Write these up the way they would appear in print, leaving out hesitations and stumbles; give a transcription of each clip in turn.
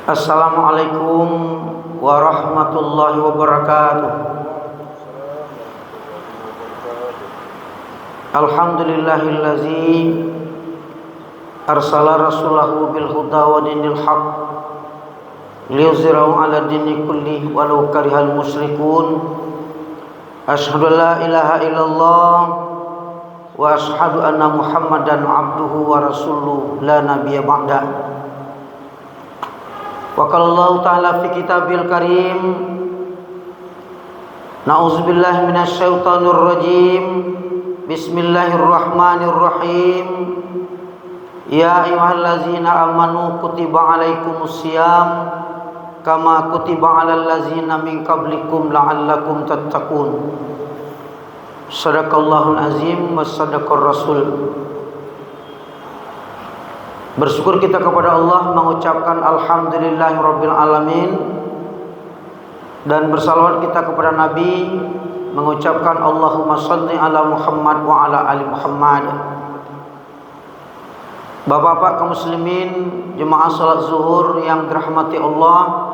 Assalamualaikum warahmatullahi wabarakatuh. Alhamdulillahillazi arsala rasulahu bil huda wa dinil haq liyuzhirahu ala dini kulli walau karihal musyrikun. Asyhadu an la ilaha illallah wa asyhadu anna Muhammadan abduhu wa rasuluhu la nabiyya ba'da. Wa qala Allah ta'ala fi kitabil karim, na'udzubillahi minasy syaithanir rajim. Bismillahirrahmanirrahim. Ya ayyuhallazina amanu kutiba alaikumus syiyam kama kutiba alal ladzina min qablikum la'allakum tattaqun. Shadaqallahul azim wa shadaqar rasul. Bersyukur kita kepada Allah, mengucapkan alhamdulillahirabbil alamin, dan bersalawat kita kepada Nabi, mengucapkan Allahumma shalli ala Muhammad wa ala ali Muhammad. Bapak-bapak kaum muslimin, jemaah salat zuhur yang dirahmati Allah,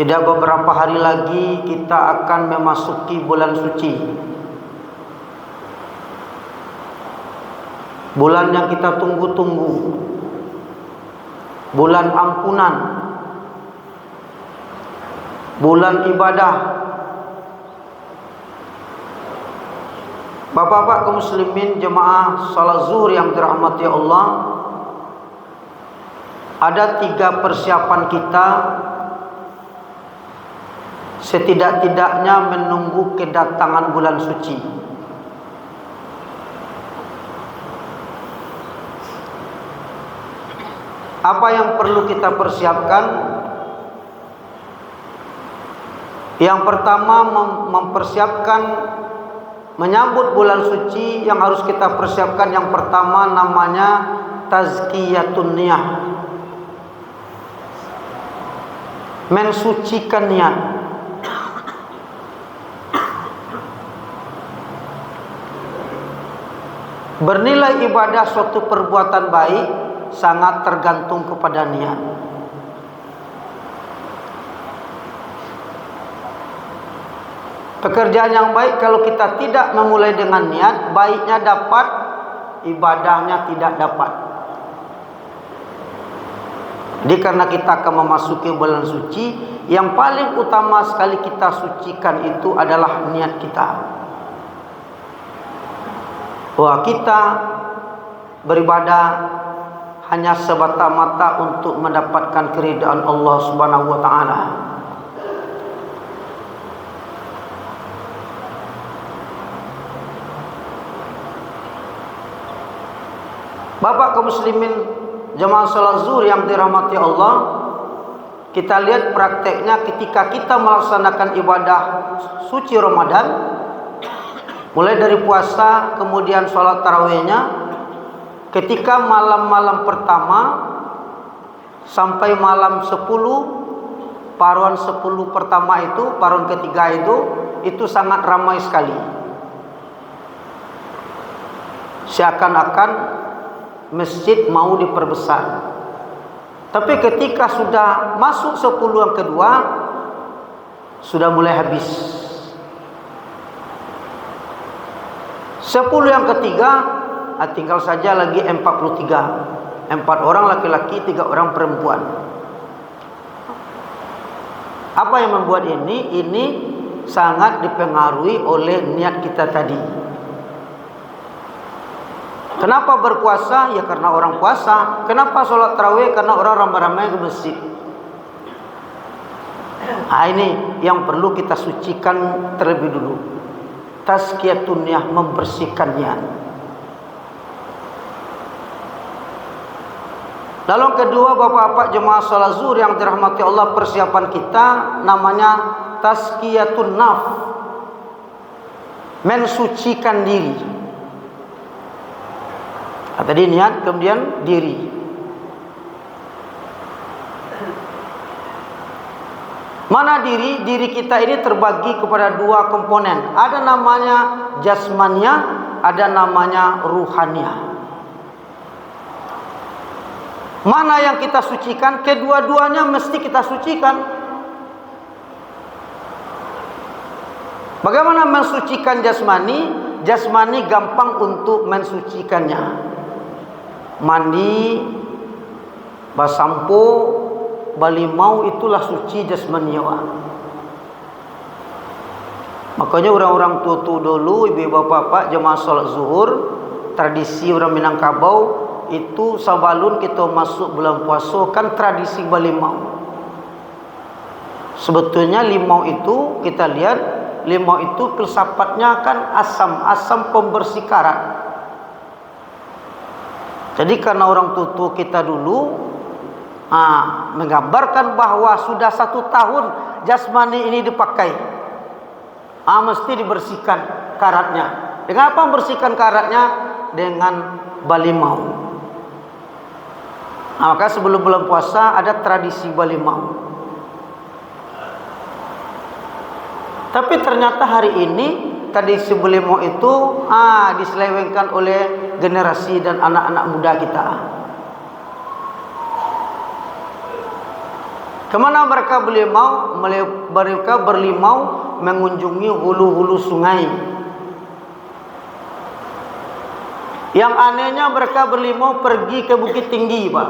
tidak beberapa hari lagi kita akan memasuki bulan suci. Bulan yang kita tunggu-tunggu, bulan ampunan, bulan ibadah. Bapak-bapak kaum muslimin, jemaah salat zuhur yang dirahmati Allah, ada 3 persiapan kita setidak-tidaknya menunggu kedatangan bulan suci. Apa yang perlu kita persiapkan? Yang pertama, mempersiapkan menyambut bulan suci. Yang harus kita persiapkan, yang pertama namanya tazkiyatun niyah, mensucikan niat. Bernilai ibadah suatu perbuatan baik sangat tergantung kepada niat. Pekerjaan yang baik kalau kita tidak memulai dengan niat, baiknya dapat, ibadahnya tidak dapat. Jadi karena kita akan memasuki bulan suci, yang paling utama sekali kita sucikan itu adalah niat kita. Bahwa kita beribadah hanya semata-mata untuk mendapatkan keridhaan Allah Subhanahu wa taala. Bapak kaum muslimin, jemaah salat zuhur yang dirahmati Allah, kita lihat prakteknya ketika kita melaksanakan ibadah suci Ramadan, mulai dari puasa, kemudian salat tarawihnya. Ketika malam-malam pertama sampai malam 10, paruan 10 pertama itu, paruan ketiga itu sangat ramai sekali. Seakan-akan masjid mau diperbesar. Tapi ketika sudah masuk 10 yang kedua, sudah mulai habis. 10 yang ketiga, tinggal saja lagi 43. 4 orang laki-laki, 3 orang perempuan. Apa yang membuat ini? Ini sangat dipengaruhi oleh niat kita tadi. Kenapa berpuasa? Ya karena orang puasa. Kenapa sholat tarawih? Karena orang ramai-ramai ke masjid. Nah, ini yang perlu kita sucikan terlebih dulu. Tazkiyatun niyah, membersihkan niat. Lalu yang kedua, bapak-bapak jemaah salat zuhur yang dirahmati Allah, persiapan kita namanya tazkiyatun nafs, mensucikan diri. Tadi niat, kemudian diri. Mana diri? Diri kita ini terbagi kepada 2 komponen. Ada namanya jasmania, ada namanya ruhania. Mana yang kita sucikan? Kedua-duanya mesti kita sucikan. Bagaimana mensucikan jasmani? Jasmani gampang untuk mensucikannya. Mandi, basampo, balimau, itulah suci jasmani awak. Makanya orang-orang tua-tua dulu, ibu bapak jemaah salat zuhur, tradisi orang Minangkabau itu sabalun kita masuk bulan puasa kan tradisi balimau. Sebetulnya limau itu kita lihat, limau itu filsafatnya kan asam pembersih karat. Jadi karena orang tua kita dulu menggambarkan bahwa sudah 1 tahun jasmani ini dipakai, mesti dibersihkan karatnya. Dengan apa membersihkan karatnya? Dengan balimau. Maka sebelum bulan puasa ada tradisi balimau. Tapi ternyata hari ini tradisi balimau itu diselewengkan oleh generasi dan anak-anak muda kita. Kemana mereka berlimau? Mereka berlimau mengunjungi hulu-hulu sungai. Yang anehnya mereka berlimau pergi ke Bukit Tinggi, Pak.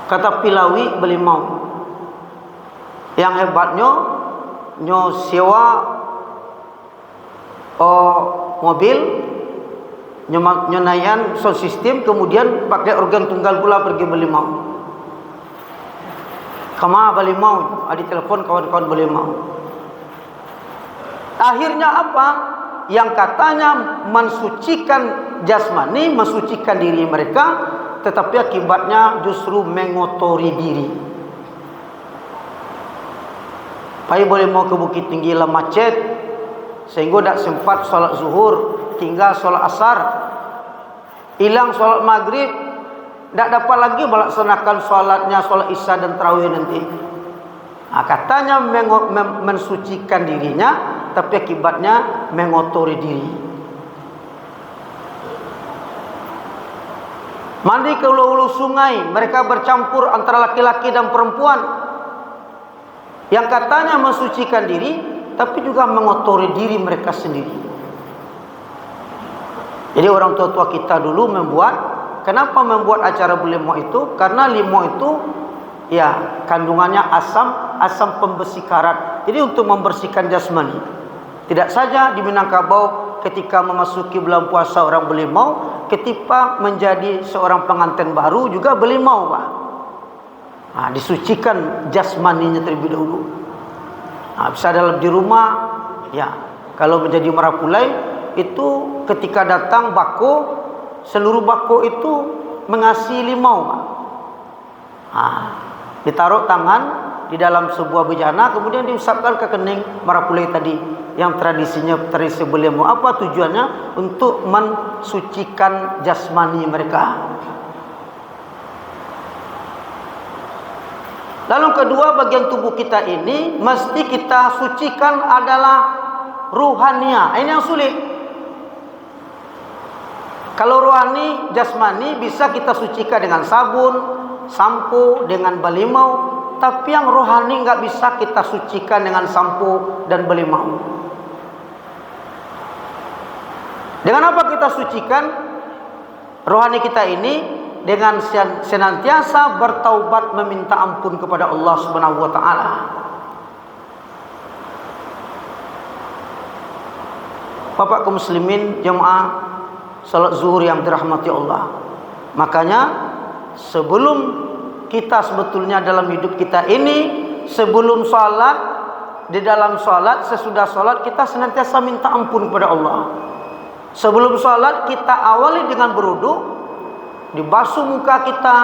Kata Pilawi berlimau. Yang hebatnya nyo sewa mobil, nyo nayan sound system, kemudian pakai organ tunggal pula pergi berlimau. Kama balimau, ada telepon kawan-kawan balimau. Akhirnya apa? Yang katanya mensucikan jasmani, mensucikan diri mereka, tetapi akibatnya justru mengotori diri. Pai boleh mau ke Bukit Tinggi lah macet, sehingga tak sempat solat zuhur, tinggal solat asar, hilang solat maghrib, tak dapat lagi melaksanakan solatnya solat isya dan tarawih nanti. Katanya mensucikan dirinya, tapi akibatnya mengotori diri. Mandi ke hulu-hulu sungai, mereka bercampur antara laki-laki dan perempuan. Yang katanya mensucikan diri, tapi juga mengotori diri mereka sendiri. Jadi orang tua-tua kita dulu kenapa membuat acara berlimau itu? Karena limau itu kandungannya asam pembersih karat. Jadi untuk membersihkan jasmani. Tidak saja di Minangkabau ketika memasuki bulan puasa orang berlimau, ketika menjadi seorang pengantin baru juga berlimau, Pak. Disucikan jasmaninya terlebih dahulu. Bisa dalam di rumah, kalau menjadi marapulai itu ketika datang bako, seluruh bako itu mengasihi limau, Pak. Ditaruh tangan di dalam sebuah bejana, kemudian diusapkan ke kening marapulai tadi, yang tradisi berlimau. Apa tujuannya? Untuk mensucikan jasmani mereka. Lalu kedua, bagian tubuh kita ini mesti kita sucikan adalah ruhania. Ini yang sulit. Kalau rohani, jasmani bisa kita sucikan dengan sabun, sampo, dengan balimau. Tapi yang rohani nggak bisa kita sucikan dengan sampo dan balimau. Dengan apa kita sucikan rohani kita ini? Dengan senantiasa bertaubat meminta ampun kepada Allah Subhanahu wa taala. Bapak kaum muslimin jemaah salat zuhur yang dirahmati Allah. Makanya sebelum kita sebetulnya dalam hidup kita ini, sebelum salat, di dalam salat, sesudah salat, kita senantiasa minta ampun kepada Allah. Sebelum salat kita awali dengan berwudu, dibasuh muka kita,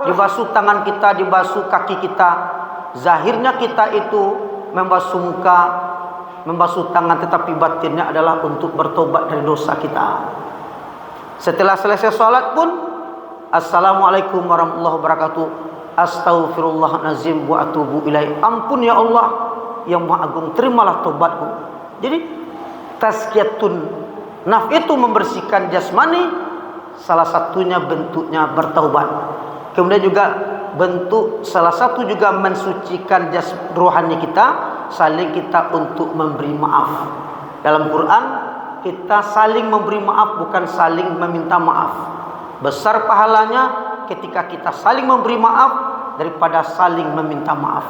dibasuh tangan kita, dibasuh kaki kita. Zahirnya kita itu membasuh muka, membasuh tangan, tetapi batinnya adalah untuk bertobat dari dosa kita. Setelah selesai salat pun, Assalamualaikum warahmatullahi wabarakatuh, Astaghfirullahaladzim wa atubu ilaih. Ampun ya Allah yang Maha Agung, terimalah tobatku. Jadi tazkiyatun nafs itu membersihkan jasmani, salah satunya bentuknya bertaubat. Kemudian juga bentuk salah satu juga mensucikan rohani kita, saling kita untuk memberi maaf. Dalam Quran kita saling memberi maaf, bukan saling meminta maaf. Besar pahalanya ketika kita saling memberi maaf daripada saling meminta maaf.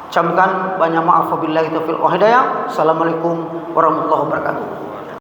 Camkan banyak maaf. Wabillahi taufiq wal hidayah. Assalamualaikum warahmatullahi wabarakatuh.